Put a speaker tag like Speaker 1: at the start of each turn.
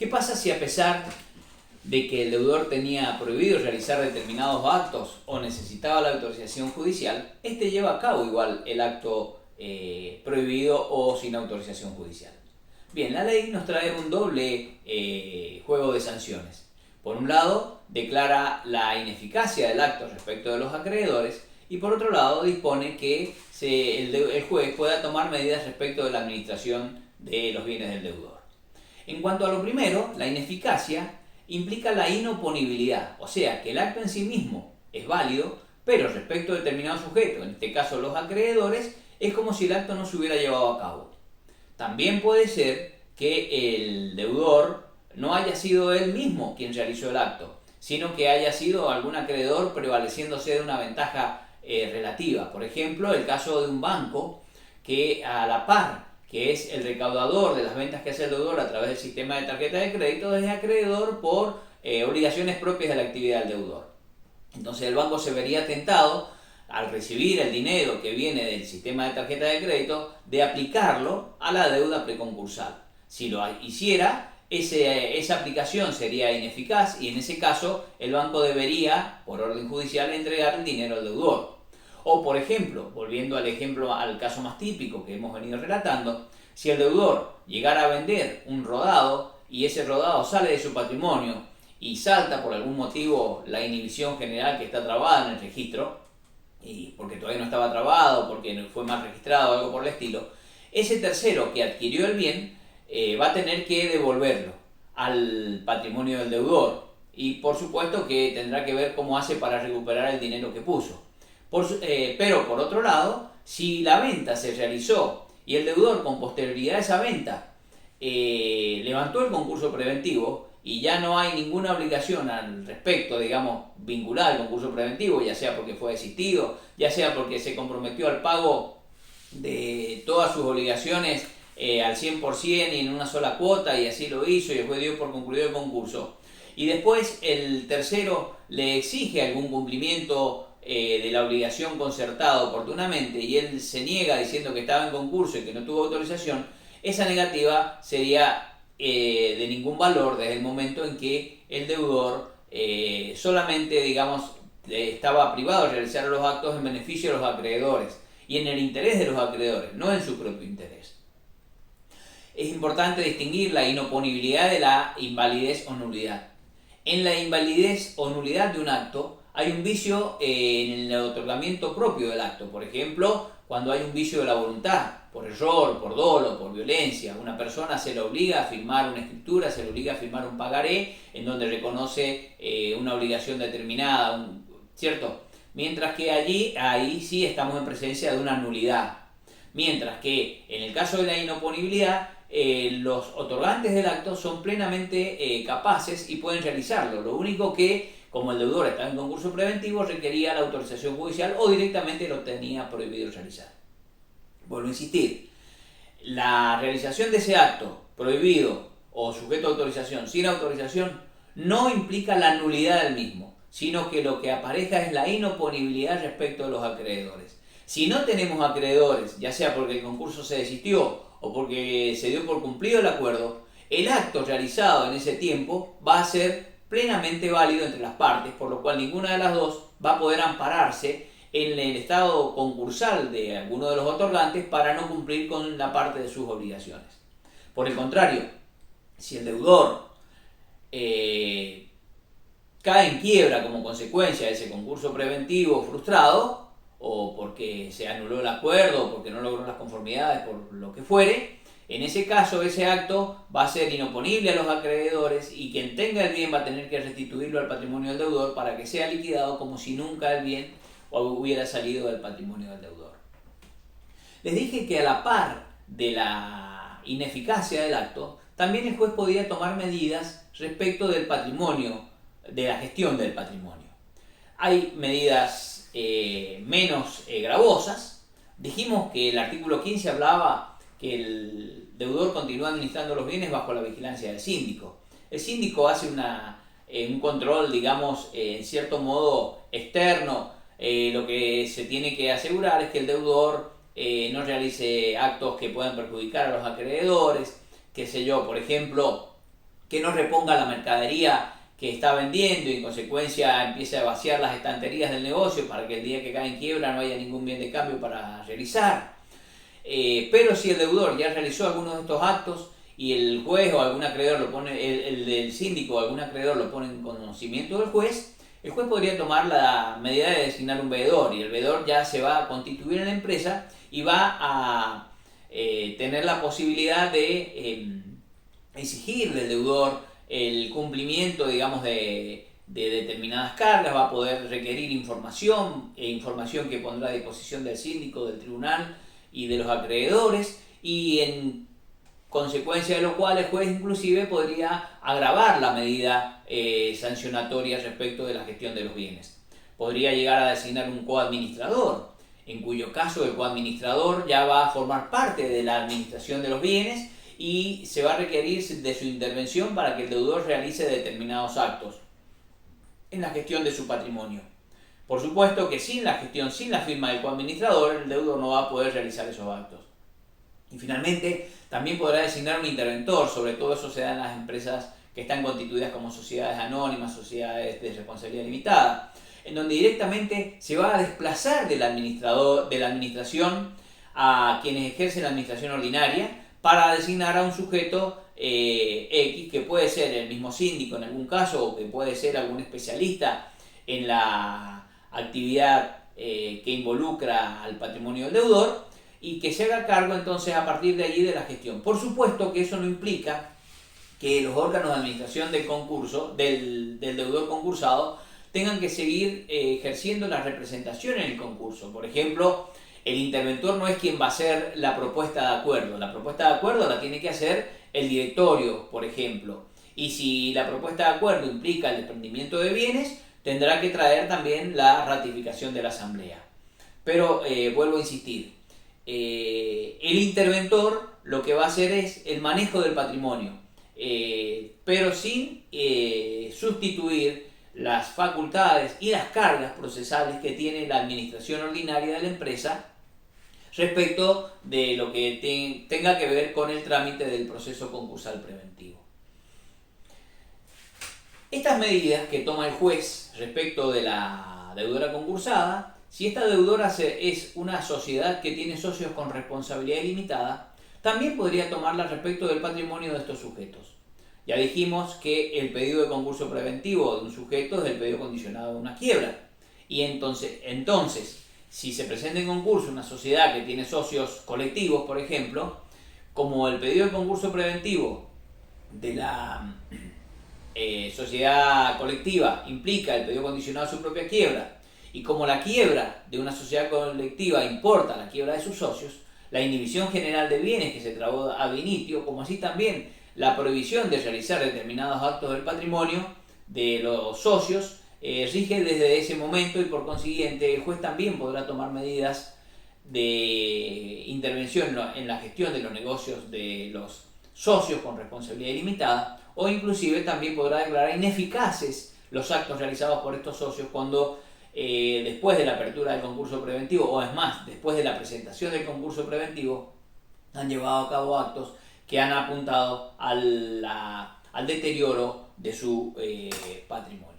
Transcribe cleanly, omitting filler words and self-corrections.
Speaker 1: ¿Qué pasa si a pesar de que el deudor tenía prohibido realizar determinados actos o necesitaba la autorización judicial, este lleva a cabo igual el acto prohibido o sin autorización judicial? Bien, la ley nos trae un doble juego de sanciones. Por un lado, declara la ineficacia del acto respecto de los acreedores y por otro lado dispone que el juez pueda tomar medidas respecto de la administración de los bienes del deudor. En cuanto a lo primero, la ineficacia implica la inoponibilidad, o sea que el acto en sí mismo es válido, pero respecto a determinado sujeto, en este caso los acreedores, es como si el acto no se hubiera llevado a cabo. También puede ser que el deudor no haya sido él mismo quien realizó el acto, sino que haya sido algún acreedor prevaleciéndose de una ventaja relativa. Por ejemplo, el caso de un banco que a la par que es el recaudador de las ventas que hace el deudor a través del sistema de tarjeta de crédito, es acreedor por obligaciones propias de la actividad del deudor. Entonces el banco se vería tentado, al recibir el dinero que viene del sistema de tarjeta de crédito, de aplicarlo a la deuda preconcursal. Si lo hiciera, esa aplicación sería ineficaz y en ese caso el banco debería, por orden judicial, entregar el dinero al deudor. O por ejemplo, volviendo al caso más típico que hemos venido relatando, si el deudor llegara a vender un rodado y ese rodado sale de su patrimonio y salta por algún motivo la inhibición general que está trabada en el registro, y porque todavía no estaba trabado, porque fue mal registrado o algo por el estilo, ese tercero que adquirió el bien va a tener que devolverlo al patrimonio del deudor y por supuesto que tendrá que ver cómo hace para recuperar el dinero que puso. Pero por otro lado, si la venta se realizó y el deudor con posterioridad a esa venta levantó el concurso preventivo y ya no hay ninguna obligación al respecto, digamos, vinculada al concurso preventivo, ya sea porque fue desistido, ya sea porque se comprometió al pago de todas sus obligaciones al 100% y en una sola cuota y así lo hizo y después dio por concluido el concurso. Y después el tercero le exige algún cumplimiento de la obligación concertada oportunamente y él se niega diciendo que estaba en concurso y que no tuvo autorización, esa negativa sería de ningún valor desde el momento en que el deudor solamente, digamos, estaba privado de realizar los actos en beneficio de los acreedores y en el interés de los acreedores, no en su propio interés. Es importante distinguir la inoponibilidad de la invalidez o nulidad. En la invalidez o nulidad de un acto hay un vicio en el otorgamiento propio del acto. Por ejemplo, cuando hay un vicio de la voluntad, por error, por dolo, por violencia, una persona se le obliga a firmar una escritura, se le obliga a firmar un pagaré en donde reconoce una obligación determinada, ¿cierto? Mientras que ahí sí estamos en presencia de una nulidad. Mientras que en el caso de la inoponibilidad, los otorgantes del acto son plenamente capaces y pueden realizarlo. Lo único que, como el deudor estaba en concurso preventivo, requería la autorización judicial o directamente lo tenía prohibido realizar. Vuelvo a insistir, la realización de ese acto prohibido o sujeto a autorización sin autorización no implica la nulidad del mismo, sino que lo que apareja es la inoponibilidad respecto de los acreedores. Si no tenemos acreedores, ya sea porque el concurso se desistió o porque se dio por cumplido el acuerdo, el acto realizado en ese tiempo va a ser plenamente válido entre las partes, por lo cual ninguna de las dos va a poder ampararse en el estado concursal de alguno de los otorgantes para no cumplir con la parte de sus obligaciones. Por el contrario, si el deudor cae en quiebra como consecuencia de ese concurso preventivo frustrado, o porque se anuló el acuerdo, o porque no logró las conformidades, por lo que fuere, en ese caso ese acto va a ser inoponible a los acreedores y quien tenga el bien va a tener que restituirlo al patrimonio del deudor para que sea liquidado como si nunca el bien hubiera salido del patrimonio del deudor. Les dije que a la par de la ineficacia del acto, también el juez podía tomar medidas respecto del patrimonio, de la gestión del patrimonio. Hay medidas menos gravosas. Dijimos que el artículo 15 hablaba que el deudor continúa administrando los bienes bajo la vigilancia del síndico. El síndico hace un control, digamos, en cierto modo externo. Lo que se tiene que asegurar es que el deudor no realice actos que puedan perjudicar a los acreedores, qué sé yo, por ejemplo, que no reponga la mercadería que está vendiendo y en consecuencia empiece a vaciar las estanterías del negocio para que el día que cae en quiebra no haya ningún bien de cambio para realizar. Pero si el deudor ya realizó algunos de estos actos y el juez o algún acreedor lo pone, el del síndico o algún acreedor lo pone en conocimiento del juez, el juez podría tomar la medida de designar un veedor y el veedor ya se va a constituir en la empresa y va a tener la posibilidad de exigir del deudor el cumplimiento, digamos, de determinadas cargas, va a poder requerir información que pondrá a disposición del síndico, del tribunal y de los acreedores, y en consecuencia de lo cual el juez inclusive podría agravar la medida sancionatoria respecto de la gestión de los bienes. Podría llegar a designar un coadministrador, en cuyo caso el coadministrador ya va a formar parte de la administración de los bienes y se va a requerir de su intervención para que el deudor realice determinados actos en la gestión de su patrimonio. Por supuesto que sin la gestión, sin la firma del coadministrador, el deudor no va a poder realizar esos actos. Y finalmente, también podrá designar un interventor, sobre todo eso se da en las empresas que están constituidas como sociedades anónimas, sociedades de responsabilidad limitada, en donde directamente se va a desplazar del administrador, de la administración a quienes ejercen la administración ordinaria para designar a un sujeto X, que puede ser el mismo síndico en algún caso, o que puede ser algún especialista en la actividad que involucra al patrimonio del deudor, y que se haga cargo entonces a partir de allí de la gestión. Por supuesto que eso no implica que los órganos de administración del concurso, del deudor concursado, tengan que seguir ejerciendo la representación en el concurso. Por ejemplo, el interventor no es quien va a hacer la propuesta de acuerdo. La propuesta de acuerdo la tiene que hacer el directorio, por ejemplo. Y si la propuesta de acuerdo implica el desprendimiento de bienes, tendrá que traer también la ratificación de la asamblea. Pero vuelvo a insistir, el interventor lo que va a hacer es el manejo del patrimonio, pero sin sustituir las facultades y las cargas procesables que tiene la administración ordinaria de la empresa respecto de lo que tenga que ver con el trámite del proceso concursal preventivo. Estas medidas que toma el juez respecto de la deudora concursada, si esta deudora es una sociedad que tiene socios con responsabilidad ilimitada, también podría tomarla respecto del patrimonio de estos sujetos. Ya dijimos que el pedido de concurso preventivo de un sujeto es el pedido condicionado de una quiebra. Y entonces, si se presenta en concurso una sociedad que tiene socios colectivos, por ejemplo, como el pedido de concurso preventivo de la sociedad colectiva implica el pedido condicionado a su propia quiebra, y como la quiebra de una sociedad colectiva importa la quiebra de sus socios, la inhibición general de bienes que se trabó ad initio, como así también la prohibición de realizar determinados actos del patrimonio de los socios, rige desde ese momento, y por consiguiente el juez también podrá tomar medidas de intervención en la gestión de los negocios de los socios con responsabilidad ilimitada, o inclusive también podrá declarar ineficaces los actos realizados por estos socios cuando después de la apertura del concurso preventivo, o es más, después de la presentación del concurso preventivo, han llevado a cabo actos que han apuntado al deterioro de su patrimonio.